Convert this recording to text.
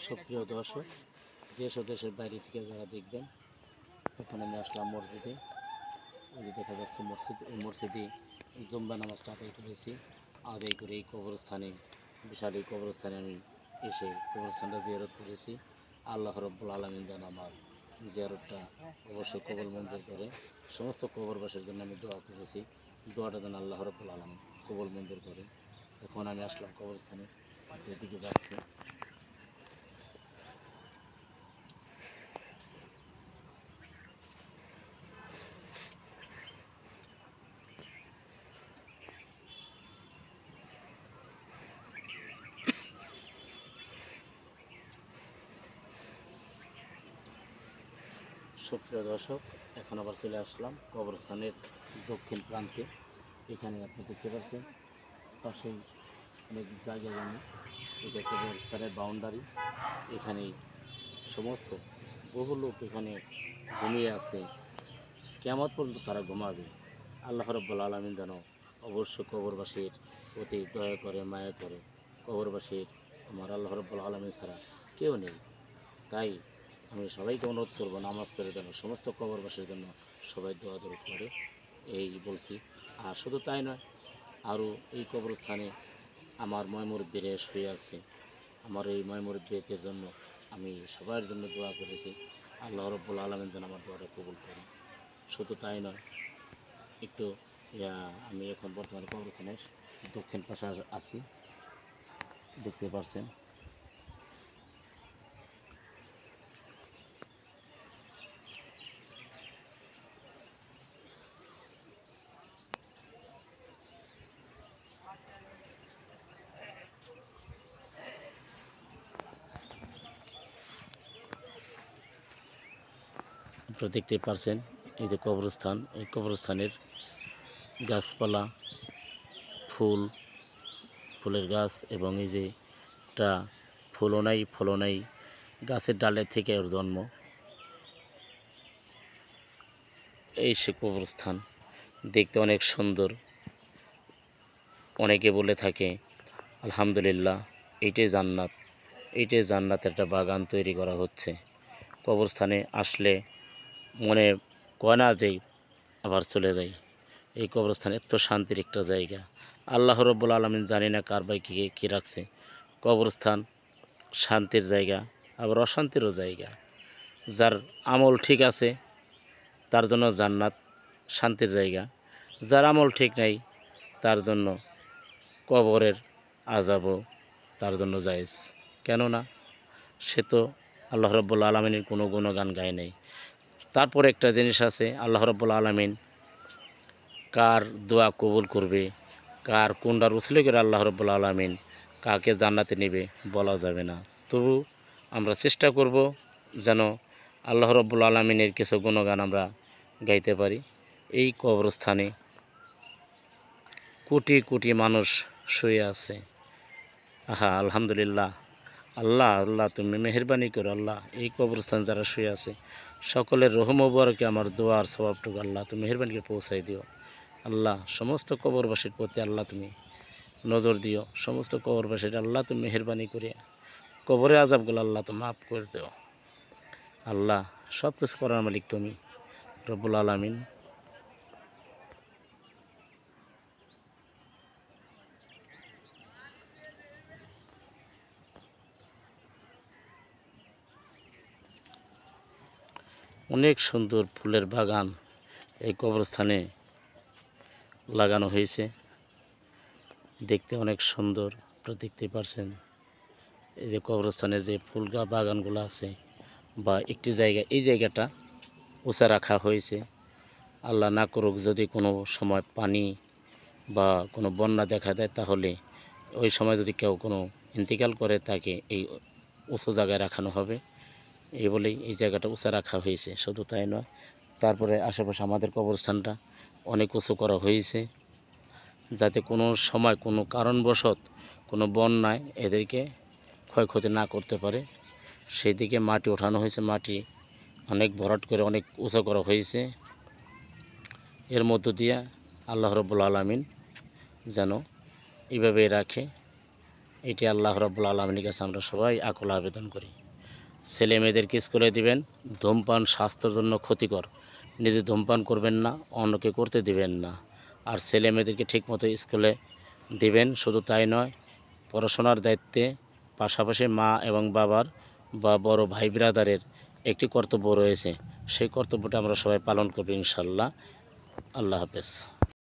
সুপ্রিয় দর্শক, দেশ ও দেশের বাইরে থেকে যারা দেখবেন, এখন আমি আসলাম মসজিদে। ওই যে দেখা যাচ্ছে মসজিদ, ওই মসজিদে জুম্বা নামাজটা আদায় করেছি। আদায় করে এই কবরস্থানে, বিশাল এই কবরস্থানে আমি এসে কবরস্থানটা জিয়ারত করেছি। আল্লাহ রাব্বুল আলামিন যেন আমার জিয়ারতটা অবশ্যই কবুল মঞ্জুর করে। সমস্ত কবরবাসীর জন্য আমি দোয়া করেছি, দোয়াটা যেন আল্লাহ রাব্বুল আলামিন কবুল মঞ্জুর করে। এখন আমি আসলাম কবরস্থানে, এদিকে যাচ্ছি। সুপ্রিয় দর্শক, এখন আবার চলে আসলাম কবরস্থানের দক্ষিণ প্রান্তে। এখানে আপনি দেখতে পাচ্ছেন পাশেই অনেক জায়গা জমি। এটা কবরস্থানের বাউন্ডারি। এখানেই সমস্ত বহু লোক এখানে ঘুমিয়ে আছে, কিয়ামত পর্যন্ত তারা ঘুমাবে। আল্লাহ রাব্বুল আলামিন যেন অবশ্য কবরবাসীর প্রতি দয়া করে, মায়া করে। কবরবাসীর আমার আল্লাহ রাব্বুল আলামিন ছাড়া কেউ নেই। তাই আমি সবাইকে অনুরোধ করবো, নামাজ পড়ে যেন সমস্ত কবরবাসীর জন্য সবাই দোয়া দরুদ করে, এই বলছি। আর শুধু তাই নয়, আরও এই কবরস্থানে আমার ময়মুরব্বিরা শুয়ে আছে। আমার এই ময়মুরব্বিদের জন্য আমি সবার জন্য দোয়া করেছি। আল্লাহ রাব্বুল আলামিন যেন আমার দোয়াটা কবুল করে। শুধু তাই নয়, একটু আমি এখন বর্তমানে কবরস্থানের দক্ষিণ পাশে আছি, দেখতে পাচ্ছেন। আপনারা দেখতে পাচ্ছেন এই যে কবরস্থান, এই কবরস্থানের গাছপালা, ফুলের গাছ, এবং এই যে একটা ফলও নাই গাছের ডালের থেকে ওর জন্ম। এই সে কবরস্থান দেখতে অনেক সুন্দর। অনেকে বলে থাকে আলহামদুলিল্লাহ, এইটাই জান্নাত, এইটাই জান্নাতের একটা বাগান তৈরি করা হচ্ছে। কবরস্থানে আসলে মনে কয় না যে আবার চলে যাই। এই কবরস্থান এত শান্তির একটা জায়গা। আল্লাহ রাব্বুল আলামিন জানি না কার ভাই কী রাখছে। কবরস্থান শান্তির জায়গা, আবার অশান্তিরও জায়গা। যার আমল ঠিক আছে তার জন্য জান্নাত, শান্তির জায়গা। যার আমল ঠিক নাই তার জন্য কবরের আযাবও তার জন্য জায়েজ। কেননা সে তো আল্লাহ রাব্বুল আলামিনের কোনো গুণগান গায় নাই। তারপর একটা জিনিস আছে, আল্লাহ রাব্বুল আলামিন কার দোয়া কবুল করবে, কার কোনটার উসিলা করে আল্লাহ রাব্বুল আলামিন কাকে জান্নাতে নেবে বলা যাবে না। তবু আমরা চেষ্টা করব যেন আল্লাহ রাব্বুল আলামিনের কিছু গুণগান আমরা গাইতে পারি। এই কবরস্থানে কোটি কোটি মানুষ শুয়ে আছে। আহা আলহামদুলিল্লাহ, আল্লাহ আল্লাহ তুমি মেহেরবানি করো। আল্লাহ এই কবরস্থান যারা শুয়ে আছে সকলের রহম বরকে আমার দোয়ার সওয়াবটুকু আল্লাহ তুমি মেহেরবানি করে পৌঁছাই দিও। আল্লাহ সমস্ত কবরবাসীর প্রতি আল্লাহ তুমি নজর দিও। সমস্ত কবরবাসীর আল্লাহ তুমি মেহেরবানি করে কবরের আযাবগুলো আল্লাহ তো মাফ করে দেও। আল্লাহ সব কিছু করার মালিক তুমি রব্বুল আলামিন। অনেক সুন্দর ফুলের বাগান এই কবরস্থানে লাগানো হয়েছে, দেখতে অনেক সুন্দর। আপনারা দেখতে পাচ্ছেন এই যে কবরস্থানের যে ফুল বাগানগুলো আছে, বা একটি জায়গা, এই জায়গাটা উঁচা রাখা হয়েছে। আল্লাহ না করুক যদি কোনো সময় পানি বা কোনো বন্যা দেখা দেয়, তাহলে ওই সময় যদি কেউ কোনো ইন্তেকাল করে তাকে এই উঁচু জায়গায় রাখানো হবে। এই বলেই এই জায়গাটা উঁচা রাখা হয়েছে। শুধু তাই নয়, তারপরে আশেপাশে আমাদের কবরস্থানটা অনেক উঁচু করা হয়েছে, যাতে কোনো সময় কোনো কারণবশত কোনো বন্যায় এদেরকে ক্ষয়ক্ষতি না করতে পারে। সেই দিকে মাটি ওঠানো হয়েছে, মাটি অনেক ভরাট করে অনেক উঁচু করা হয়েছে। এর মধ্য দিয়ে আল্লাহ রাব্বুল আলামিন যেন এইভাবে রাখে, এটি আল্লাহ রাব্বুল আলামিনের কাছে আমরা সবাই আকুল আবেদন করি। ছেলে মেয়েদেরকে স্কুলে দিবেন, ধূমপান স্বাস্থ্যের জন্য ক্ষতিকর, নিজে ধূমপান করবেন না, অন্যকে করতে দিবেন না। আর ছেলে মেয়েদেরকে ঠিকমতো স্কুলে দিবেন। শুধু তাই নয়, পড়াশোনার দায়িত্বে পাশাপাশি মা এবং বাবার বা বড় ভাই ব্রাদারের একটি কর্তব্য রয়েছে, সেই কর্তব্যটা আমরা সবাই পালন করব ইনশাআল্লাহ। আল্লাহ হাফেজ।